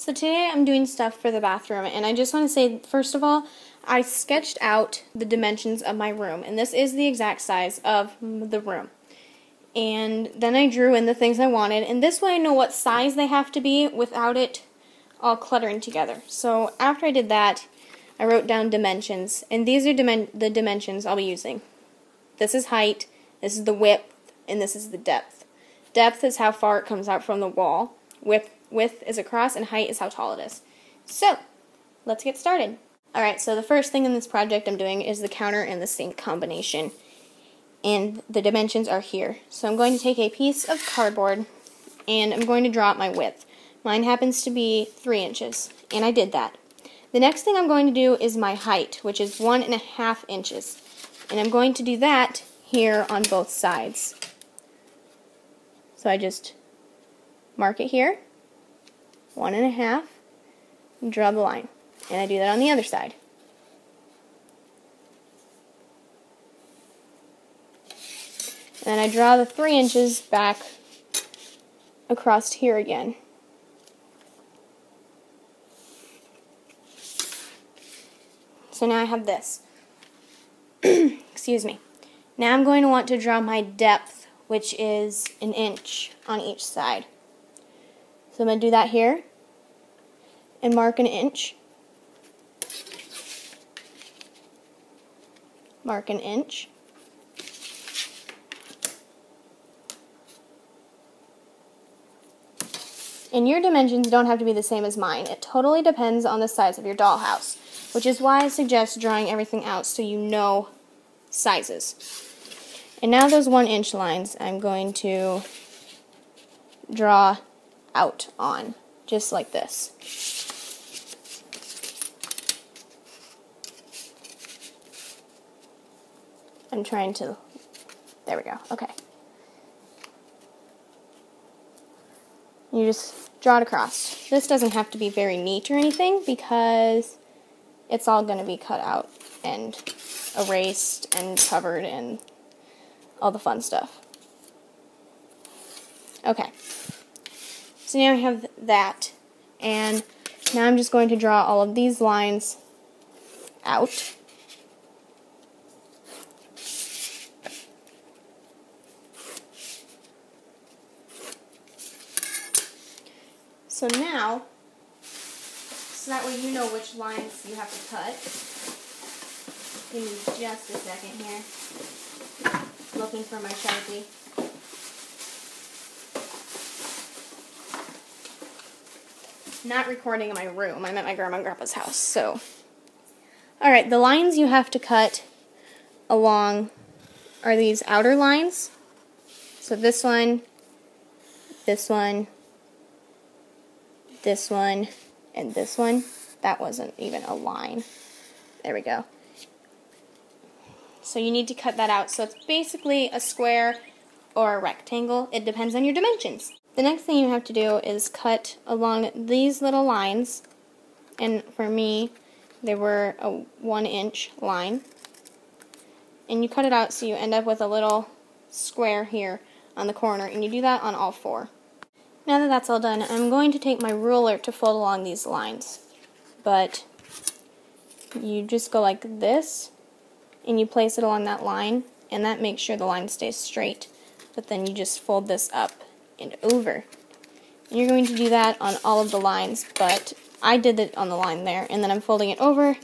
So today I'm doing stuff for the bathroom, and I just want to say, first of all, I sketched out the dimensions of my room, and this is the exact size of the room. And then I drew in the things I wanted, and this way I know what size they have to be without it all cluttering together. So after I did that, I wrote down dimensions, and these are the dimensions I'll be using. This is height, this is the width, and this is the depth. Depth is how far it comes out from the wall. Width is across, and height is how tall it is. So, let's get started. Alright, so the first thing in this project I'm doing is the counter and the sink combination. And the dimensions are here. So I'm going to take a piece of cardboard, and I'm going to draw out my width. Mine happens to be 3 inches, and I did that. The next thing I'm going to do is my height, which is 1.5 inches. And I'm going to do that here on both sides. So I just mark it here, 1.5, and draw the line. And I do that on the other side. And I draw the 3 inches back across here again. So now I have this. Excuse me. Now I'm going to want to draw my depth, which is 1 inch on each side. So I'm going to do that here and mark 1 inch. Mark 1 inch. And your dimensions don't have to be the same as mine. It totally depends on the size of your dollhouse, which is why I suggest drawing everything out so you know sizes. And now those 1 inch lines I'm going to draw out on, just like this. I'm trying to, there we go, okay. You just draw it across. This doesn't have to be very neat or anything because it's all going to be cut out and erased and covered and all the fun stuff. Okay. So now I have that, and now I'm just going to draw all of these lines out. So now, so that way you know which lines you have to cut. Give me just a second here. Looking for my Sharpie. Not recording in my room. I'm at my grandma and grandpa's house, so. Alright, the lines you have to cut along are these outer lines. So this one, this one, this one, and this one. That wasn't even a line. There we go. So you need to cut that out. So it's basically a square or a rectangle. It depends on your dimensions. The next thing you have to do is cut along these little lines. And for me, they were a 1 inch line. And you cut it out so you end up with a little square here on the corner. And you do that on all 4. Now that that's all done, I'm going to take my ruler to fold along these lines. But you just go like this, and you place it along that line, and that makes sure the line stays straight. But then you just fold this up and over. And you're going to do that on all of the lines, but I did it on the line there, and then I'm folding it over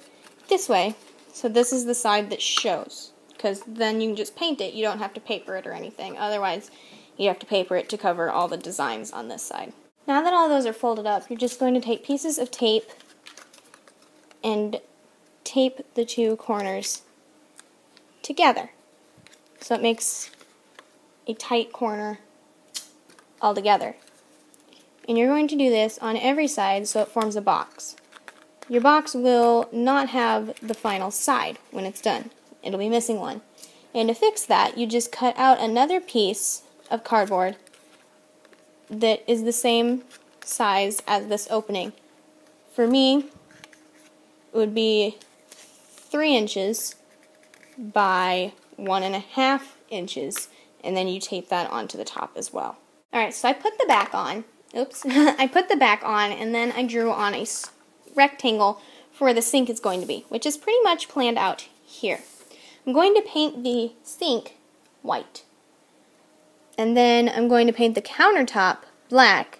this way. So this is the side that shows, because then you can just paint it. You don't have to paper it or anything. Otherwise, you have to paper it to cover all the designs on this side. Now that all those are folded up, you're just going to take pieces of tape and tape the 2 corners together. So it makes a tight corner all together. And you're going to do this on every side so it forms a box. Your box will not have the final side when it's done. It'll be missing one. And to fix that, you just cut out another piece of cardboard that is the same size as this opening. For me, it would be 3 inches by 1.5 inches, and then you tape that onto the top as well. Alright, so I put the back on, oops, I put the back on and then I drew on a rectangle for where the sink is going to be, which is pretty much planned out here. I'm going to paint the sink white. And then I'm going to paint the countertop black.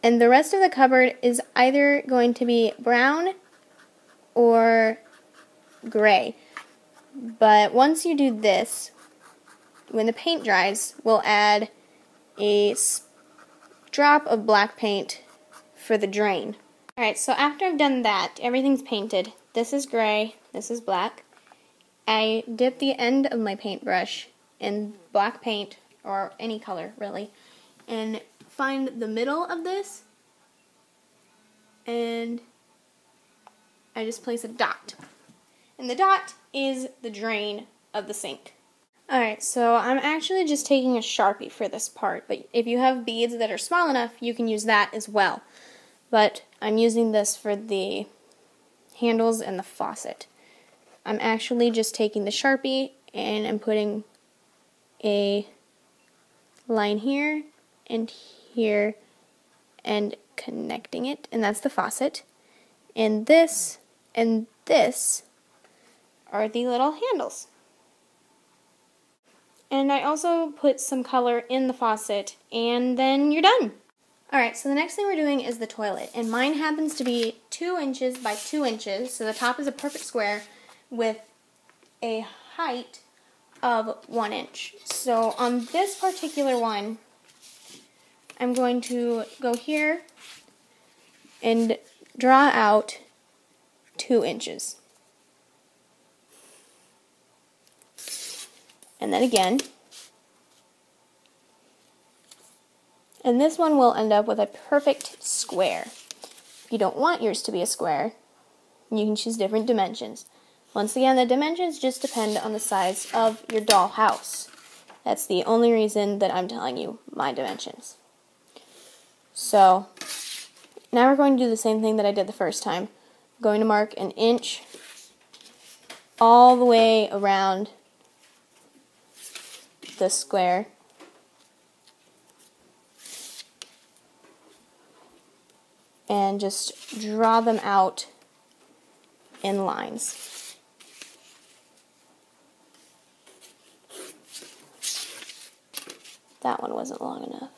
And the rest of the cupboard is either going to be brown or gray. But once you do this, when the paint dries, we'll add a drop of black paint for the drain. Alright, so after I've done that, everything's painted. This is gray, this is black. I dip the end of my paintbrush in black paint, or any color really, and find the middle of this, and I just place a dot. And the dot is the drain of the sink. Alright, so I'm actually just taking a Sharpie for this part, but if you have beads that are small enough, you can use that as well. But I'm using this for the handles and the faucet. I'm actually just taking the Sharpie and I'm putting a line here and here and connecting it, and that's the faucet. And this are the little handles. And I also put some color in the faucet, and then you're done. Alright, so the next thing we're doing is the toilet, and mine happens to be 2 inches by 2 inches, so the top is a perfect square with a height of 1 inch. So on this particular one, I'm going to go here and draw out 2 inches. And then again. And this one will end up with a perfect square. If you don't want yours to be a square, you can choose different dimensions. Once again, the dimensions just depend on the size of your doll house. That's the only reason that I'm telling you my dimensions. So, now we're going to do the same thing that I did the first time. I'm going to mark 1 inch all the way around the square. And just draw them out in lines. That one wasn't long enough.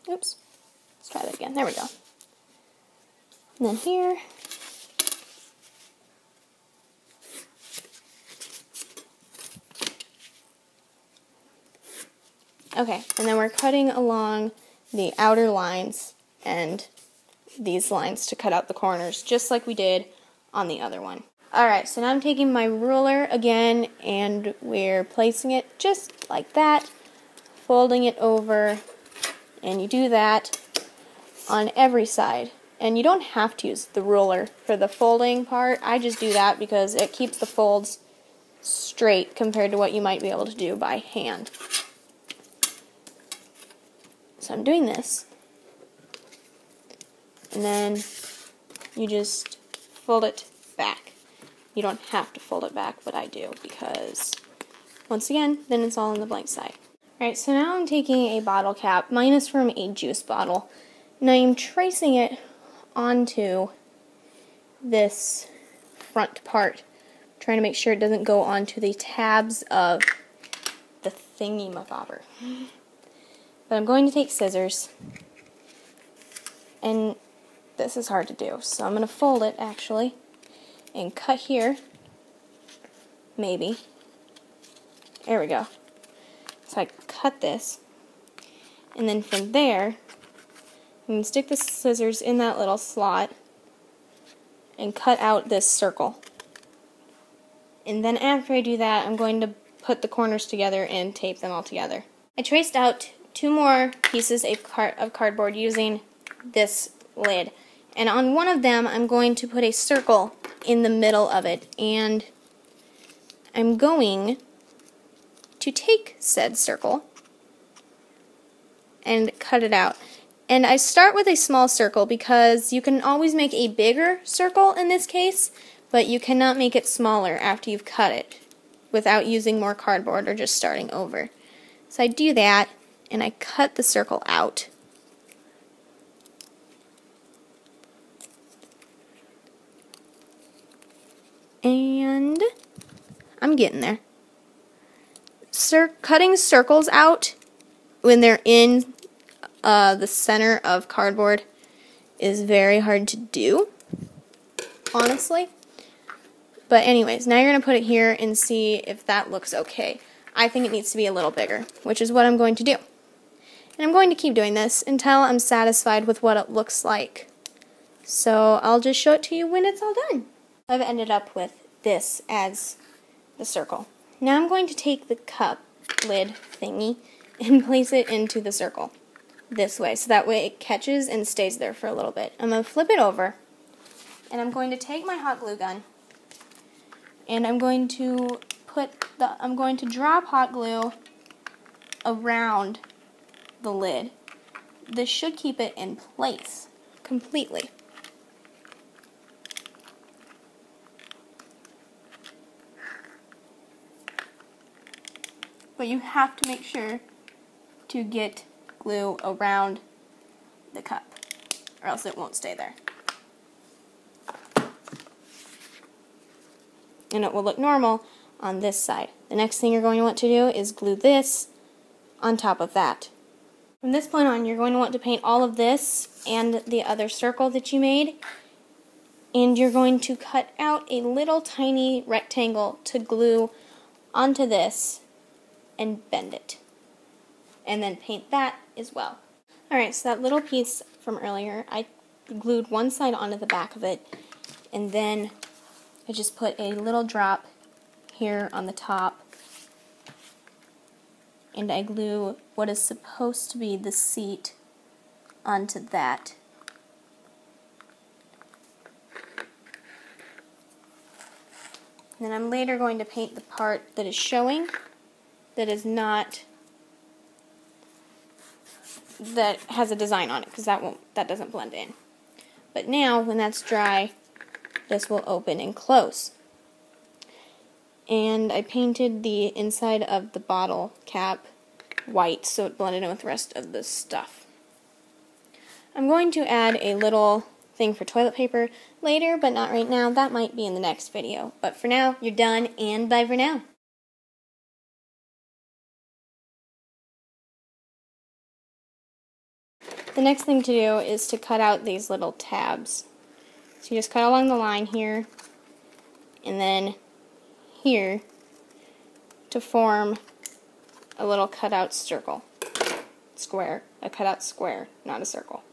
Oops. Let's try that again. There we go. And then here. Okay, and then we're cutting along the outer lines and these lines to cut out the corners, just like we did on the other one. Alright, so now I'm taking my ruler again, and we're placing it just like that, folding it over, and you do that on every side. And you don't have to use the ruler for the folding part. I just do that because it keeps the folds straight compared to what you might be able to do by hand. So I'm doing this. And then you just fold it back. You don't have to fold it back, but I do because, once again, then it's all on the blank side. Alright, so now I'm taking a bottle cap. Mine is from a juice bottle. And I'm tracing it onto this front part, trying to make sure it doesn't go onto the tabs of the thingy-mabobber. But I'm going to take scissors, and this is hard to do, so I'm going to fold it actually and cut here, maybe. There we go. So I cut this, and then from there you can stick the scissors in that little slot and cut out this circle. And then after I do that, I'm going to put the corners together and tape them all together. I traced out 2 more pieces of cardboard using this lid. And on one of them, I'm going to put a circle in the middle of it. And I'm going to take said circle and cut it out. And I start with a small circle because you can always make a bigger circle in this case, but you cannot make it smaller after you've cut it without using more cardboard or just starting over. So I do that, and I cut the circle out. And I'm getting there. Cutting circles out when they're in the center of cardboard is very hard to do, honestly. But anyways, now you're going to put it here and see if that looks okay. I think it needs to be a little bigger, which is what I'm going to do. And I'm going to keep doing this until I'm satisfied with what it looks like. So I'll just show it to you when it's all done. I've ended up with this as the circle. Now I'm going to take the cup lid thingy and place it into the circle this way, so that way it catches and stays there for a little bit. I'm going to flip it over, and I'm going to take my hot glue gun, and I'm going to drop hot glue around the lid. This should keep it in place completely. But you have to make sure to get glue around the cup, or else it won't stay there. And it will look normal on this side. The next thing you're going to want to do is glue this on top of that. From this point on, you're going to want to paint all of this and the other circle that you made, and you're going to cut out a little tiny rectangle to glue onto this and bend it, and then paint that as well. Alright, so that little piece from earlier, I glued one side onto the back of it, and then I just put a little drop here on the top, and I glue what is supposed to be the seat onto that. And then I'm later going to paint the part that is showing, that is not, that has a design on it, because that doesn't blend in. But now, when that's dry, this will open and close. And I painted the inside of the bottle cap white so it blended in with the rest of the stuff. I'm going to add a little thing for toilet paper later, but not right now. That might be in the next video. But for now, you're done, and bye for now. The next thing to do is to cut out these little tabs. So you just cut along the line here, and then here, to form a little cutout circle. Square. A cutout square, not a circle.